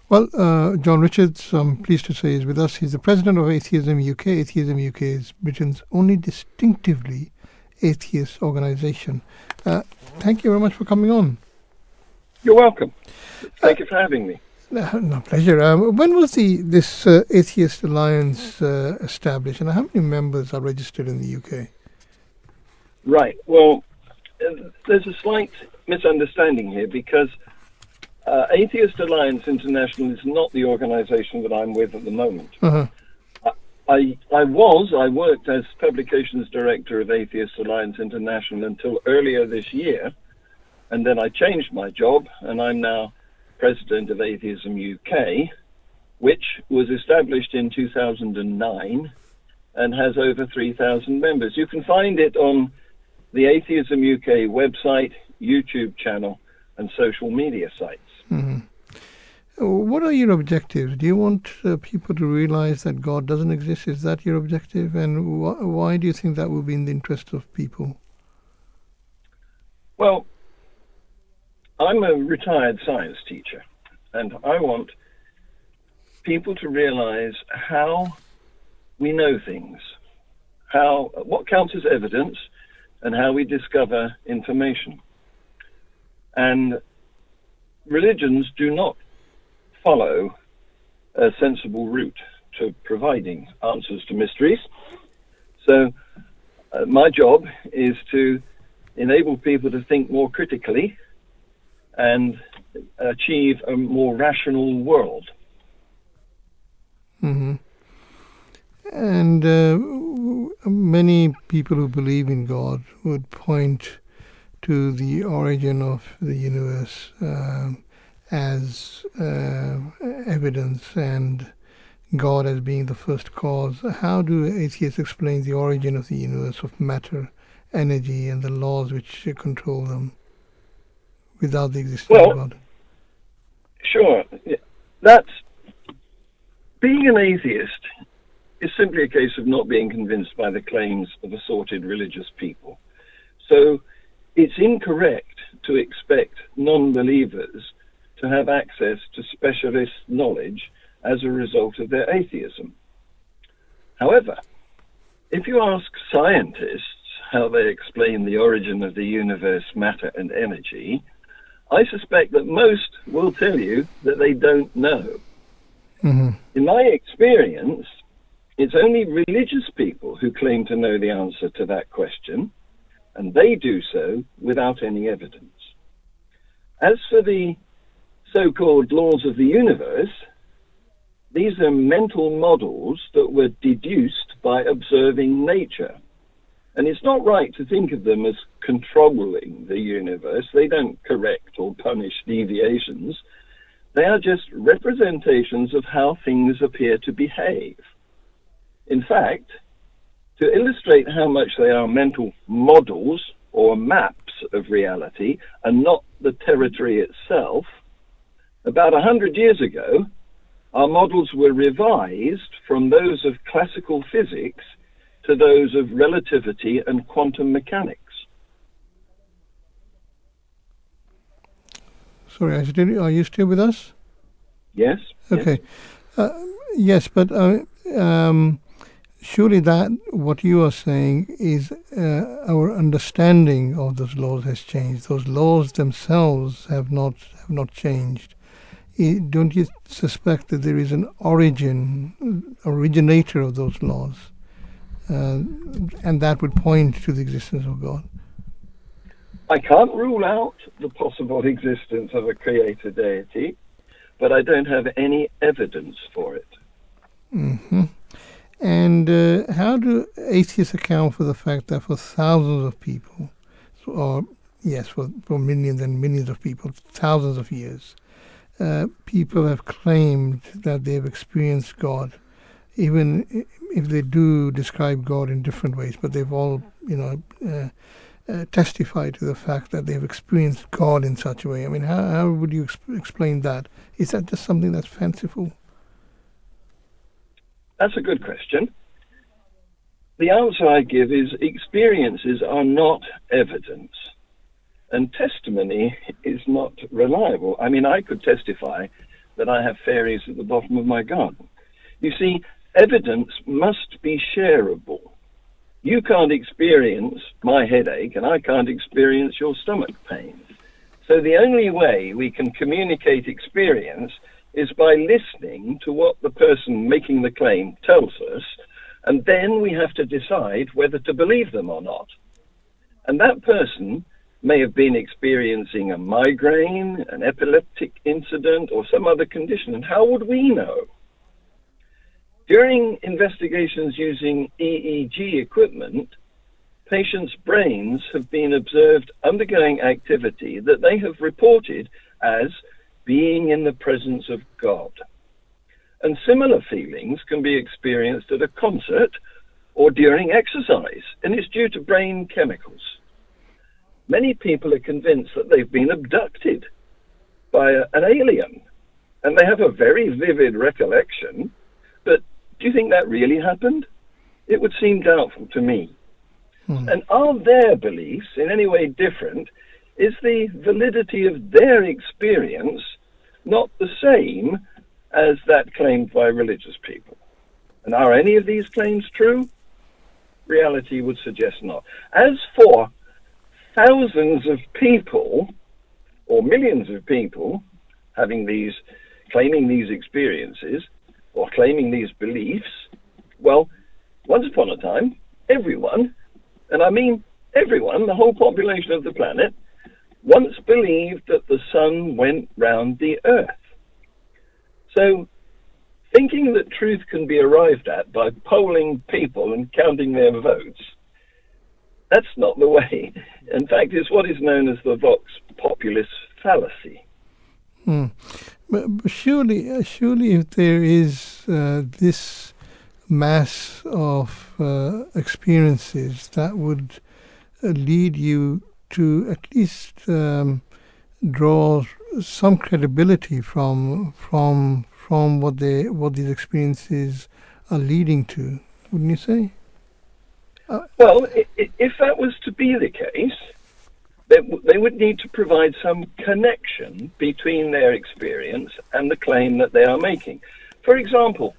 Well, John Richards, I'm pleased to say, is with us. He's the president of Atheism UK. Atheism UK is Britain's only distinctively atheist organization. Thank you very much for coming on. You're welcome. Thank you for having me. No, pleasure. When was this Atheist Alliance established, and how many members are registered in the UK? Right. Well, there's a slight misunderstanding here because Atheist Alliance International is not the organization that I'm with at the moment. Uh-huh. I worked as publications director of Atheist Alliance International until earlier this year, and then I changed my job, and I'm now president of Atheism UK, which was established in 2009 and has over 3,000 members. You can find it on the Atheism UK website, YouTube channel, and social media sites. Mm-hmm. What are your objectives? Do you want people to realize that God doesn't exist? Is that your objective? And why do you think that will be in the interest of people? Well, I'm a retired science teacher, and I want people to realize how we know things, what counts as evidence, and how we discover information. And religions do not follow a sensible route to providing answers to mysteries. So my job is to enable people to think more critically and achieve a more rational world. Mm-hmm. And many people who believe in God would point to the origin of the universe as evidence, and God as being the first cause. How do atheists explain the origin of the universe, of matter, energy, and the laws which control them without the existence of God? Sure. That's being an atheist is simply a case of not being convinced by the claims of assorted religious people. So it's incorrect to expect non-believers to have access to specialist knowledge as a result of their atheism. However, if you ask scientists how they explain the origin of the universe, matter, and energy, I suspect that most will tell you that they don't know. Mm-hmm. In my experience, it's only religious people who claim to know the answer to that question, and they do so without any evidence. As for the so-called laws of the universe, these are mental models that were deduced by observing nature. And it's not right to think of them as controlling the universe. They don't correct or punish deviations. They are just representations of how things appear to behave. In fact, to illustrate how much they are mental models or maps of reality and not the territory itself, about 100 years ago, our models were revised from those of classical physics to those of relativity and quantum mechanics. Sorry, are you still with us? Yes. Okay. Yes, but surely that what you are saying is our understanding of those laws has changed. Those laws themselves have not changed. Don't you suspect that there is an originator of those laws, and that would point to the existence of God? I can't rule out the possible existence of a creator deity, but I don't have any evidence for it. Mm-hmm. And how do atheists account for the fact that for thousands of people, or yes, for millions and millions of people, thousands of years, people have claimed that they've experienced God, even if they do describe God in different ways, but they've all, testified to the fact that they've experienced God in such a way. I mean, how would you explain that? Is that just something that's fanciful? That's a good question. The answer I give is experiences are not evidence, and testimony is not reliable. I mean, I could testify that I have fairies at the bottom of my garden. You see, evidence must be shareable. You can't experience my headache, and I can't experience your stomach pain. So the only way we can communicate experience is by listening to what the person making the claim tells us, and then we have to decide whether to believe them or not. And that person may have been experiencing a migraine, an epileptic incident, or some other condition, and how would we know? During investigations using EEG equipment, patients' brains have been observed undergoing activity that they have reported as being in the presence of God. And similar feelings can be experienced at a concert or during exercise, and it's due to brain chemicals. Many people are convinced that they've been abducted by an alien, and they have a very vivid recollection, but do you think that really happened? It would seem doubtful to me. And are their beliefs in any way different? Is the validity of their experience not the same as that claimed by religious people? And are any of these claims true? Reality would suggest not. As for thousands of people, or millions of people, claiming these experiences, or claiming these beliefs, well, once upon a time, everyone, and I mean everyone, the whole population of the planet, once believed that the sun went round the earth. So, thinking that truth can be arrived at by polling people and counting their votes, that's not the way. In fact, it's what is known as the vox populis fallacy. But surely, if there is this mass of experiences, that would lead you to at least draw some credibility from what these experiences are leading to, wouldn't you say? Well, if that was to be the case, they would need to provide some connection between their experience and the claim that they are making. For example,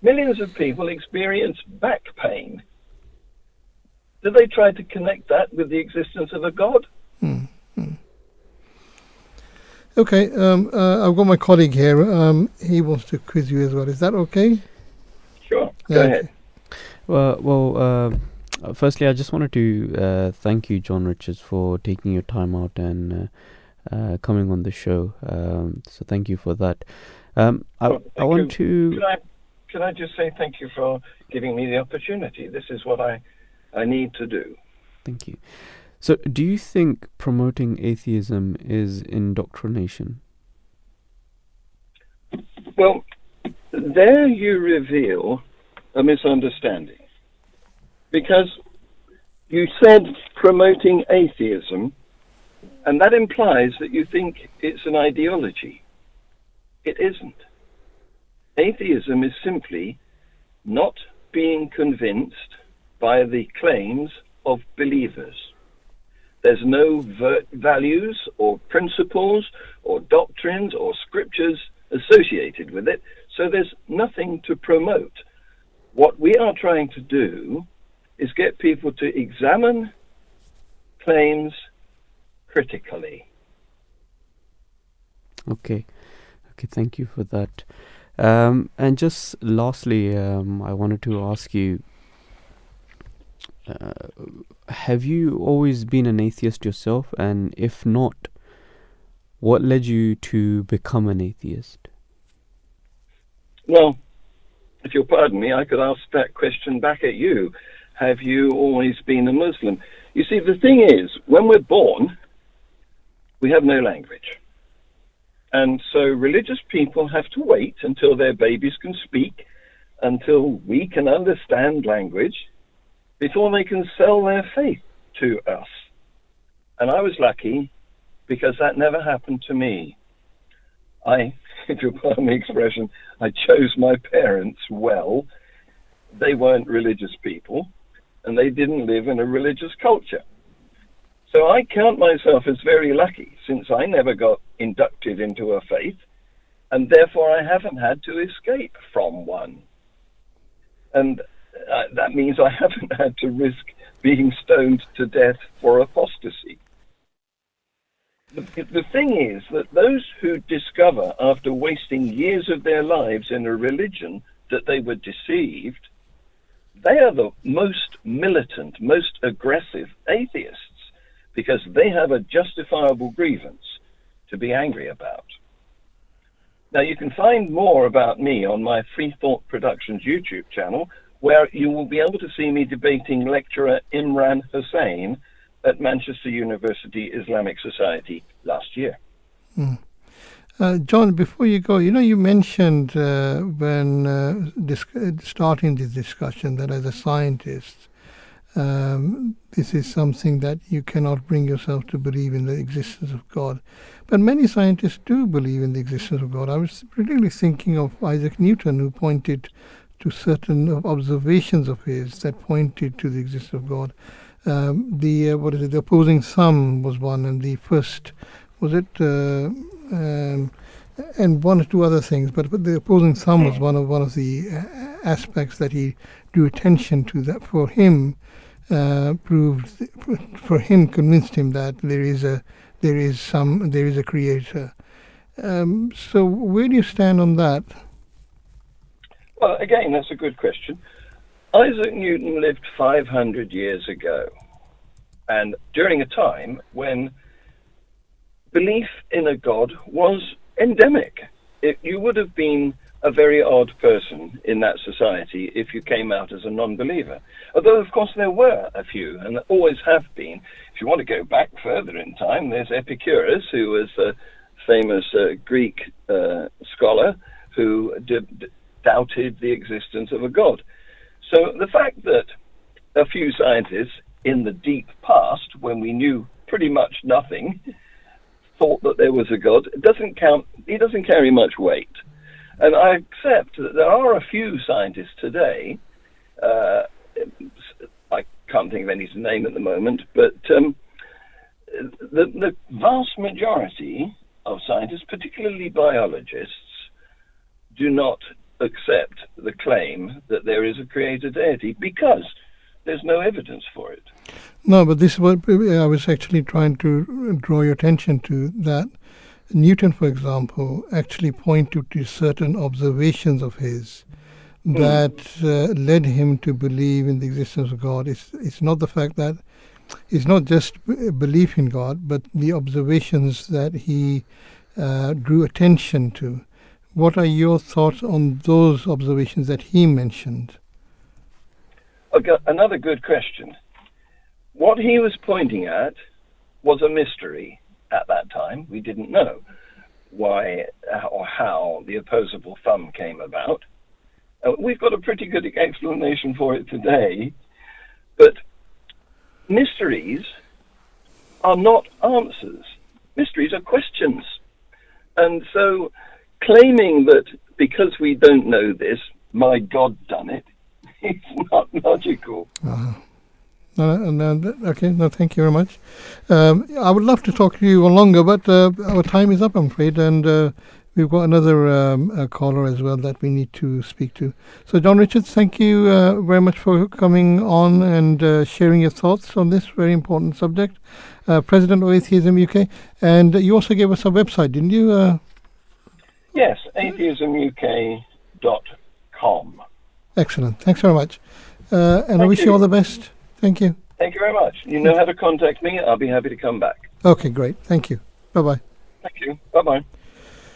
millions of people experience back pain. Do they try to connect that with the existence of a God? Okay, I've got my colleague here. He wants to quiz you as well. Is that okay? Sure, go ahead. Well, firstly, I just wanted to thank you, John Richards, for taking your time out and coming on the show. So thank you for that. I want to... Can I just say thank you for giving me the opportunity? This is what I need to do. Thank you. So do you think promoting atheism is indoctrination? Well, there you reveal a misunderstanding. Because you said promoting atheism, and that implies that you think it's an ideology. It isn't. Atheism is simply not being convinced by the claims of believers. There's no values or principles or doctrines or scriptures associated with it, so there's nothing to promote. What we are trying to do is get people to examine claims critically. Okay, thank you for that. And just lastly, I wanted to ask you, have you always been an atheist yourself? And if not, what led you to become an atheist? Well, if you'll pardon me, I could ask that question back at you. Have you always been a Muslim? You see, the thing is, when we're born, we have no language. And so religious people have to wait until their babies can speak, until we can understand language, before they can sell their faith to us. And I was lucky because that never happened to me. If you'll pardon the expression, I chose my parents well. They weren't religious people, and they didn't live in a religious culture. So I count myself as very lucky, since I never got inducted into a faith, and therefore I haven't had to escape from one. And that means I haven't had to risk being stoned to death for apostasy. The thing is that those who discover, after wasting years of their lives in a religion, that they were deceived, they are the most militant, most aggressive atheists, because they have a justifiable grievance to be angry about. Now, you can find more about me on my Free Thought Productions YouTube channel, where you will be able to see me debating lecturer Imran Hussain at Manchester University Islamic Society last year. John, before you go, you mentioned when starting this discussion that as a scientist, this is something that you cannot bring yourself to believe in the existence of God. But many scientists do believe in the existence of God. I was particularly thinking of Isaac Newton, who pointed to certain observations of his that pointed to the existence of God. The opposing thumb was one, and the first, was it, and one or two other things, but the opposing thumb was one of the aspects that he drew attention to, that for him convinced him that there is a creator. So where do you stand on that? Well, again, that's a good question. Isaac Newton lived 500 years ago, and during a time when belief in a God was endemic. You would have been a very odd person in that society if you came out as a non-believer. Although, of course, there were a few, and there always have been. If you want to go back further in time, there's Epicurus, who was a famous Greek scholar who doubted the existence of a God. So the fact that a few scientists in the deep past, when we knew pretty much nothing, thought that there was a God, it doesn't count. He doesn't carry much weight. And I accept that there are a few scientists today, I can't think of any to name at the moment, but the vast majority of scientists, particularly biologists, do not accept the claim that there is a creator deity because there's no evidence for it. No, but this is what I was actually trying to draw your attention to, that Newton, for example, actually pointed to certain observations of his that led him to believe in the existence of God. It's not the fact that it's not just belief in God, but the observations that he drew attention to. What are your thoughts on those observations that he mentioned? Okay, another good question. What he was pointing at was a mystery at that time. We didn't know why or how the opposable thumb came about. We've got a pretty good explanation for it today, but mysteries are not answers. Mysteries are questions. And so claiming that because we don't know this, my God done it, it's not logical. Okay, thank you very much. I would love to talk to you longer, but our time is up, I'm afraid, and we've got another caller as well that we need to speak to. So, John Richards, thank you very much for coming on and sharing your thoughts on this very important subject. President of Atheism UK, and you also gave us a website, didn't you? Yes, atheismuk.com. Excellent. Thanks very much. And I wish you all the best. Thank you. Thank you very much. You know how to contact me. I'll be happy to come back. Okay, great. Thank you. Bye-bye. Thank you. Bye-bye.